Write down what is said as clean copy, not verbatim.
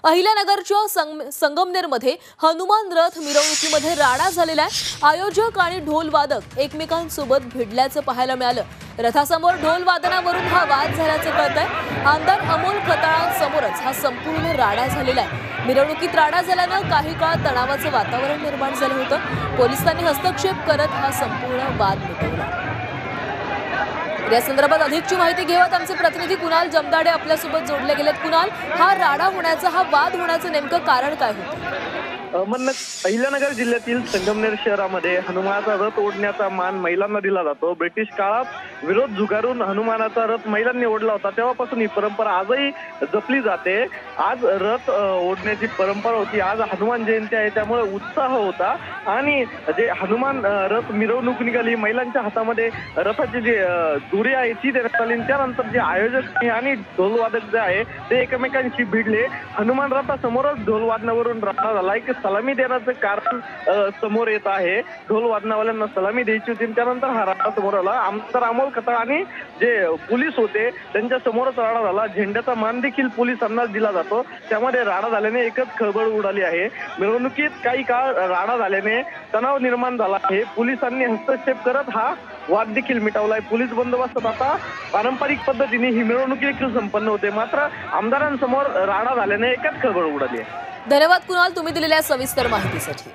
अहिल्यानगरच्या संगमनेरमध्ये हनुमान रथ मिरवणुकीमध्ये राडा झालेला आहे। आयोजक आणि ढोल वादक एकमेकांसोबत भिडल्याचं पाहायला मिळालं। रथासमोर ढोल वादनावरून हा वाद झाल्याचं कळतंय। आमदार अमोल खताळांसमोरच हा संपूर्ण राडा झालेला आहे। मिरवणुकीत राडा झाल्यानं काही काळ तणावाचं वातावरण निर्माण झालं होतं। पोलिसांनी हस्तक्षेप करत हा संपूर्ण वाद मिटवला। या संदर्भात अधिकची माहिती घेऊयात आमचे प्रतिनिधी कुणाल जमदाडे आपल्यासोबत जोडले गेलेत। कुणाल, हा राडा होण्याचं, हा वाद होण्याचं नेमकं कारण काय होतं? अहिल्यानगर जिल्ह्यातील संगमनेर शहरामध्ये हनुमानाचा रथ ओढण्याचा मान महिलांना दिला जातो। ब्रिटिश काळात विरोध झुगारून हनुमानाचा रथ महिलांनी ओढला होता, तेव्हापासून ही परंपरा आजही जपली जाते। आज रथ ओढण्याची परंपरा होती। आज हनुमान जयंती आहे, त्यामुळे उत्साह होता आणि जे हनुमान रथ मिरवणूक निघाली, महिलांच्या हातामध्ये रथाची जी दोरी आहे ती देण्यात आली। त्यानंतर जे आयोजक आणि ढोलवादक जे आहे ते एकमेकांशी भिडले। हनुमान रथासमोरच ढोल वादनावरून राडा झाला। एक सलामी देण्याचं कारण समोर येत आहे। ढोल वादनावाल्यांना सलामी द्यायची होती, त्यानंतर हा राडा समोर आला। आमदार अमोल खताळ आणि जे पोलीस होते त्यांच्या समोरच राडा झाला। झेंड्याचा मान देखील पोलिसांनाच दिला जातो, त्यामध्ये राडा झाल्याने एकच खळबळ उडाली आहे। मिरवणुकीत काही काळ राडा झाल्याने तणाव निर्माण झाला आहे। पोलिसांनी हस्तक्षेप करत हा वाद देखील मिटवलाय। पोलीस बंदोबस्तात आता पारंपरिक पद्धतीने ही मिरवणूक देखील संपन्न होते, मात्र आमदारांसमोर राडा झाल्याने एकच खळबळ उडाली आहे। धन्यवाद कुणाल, तुम्ही दिलेल्या सविस्तर माहितीसाठी।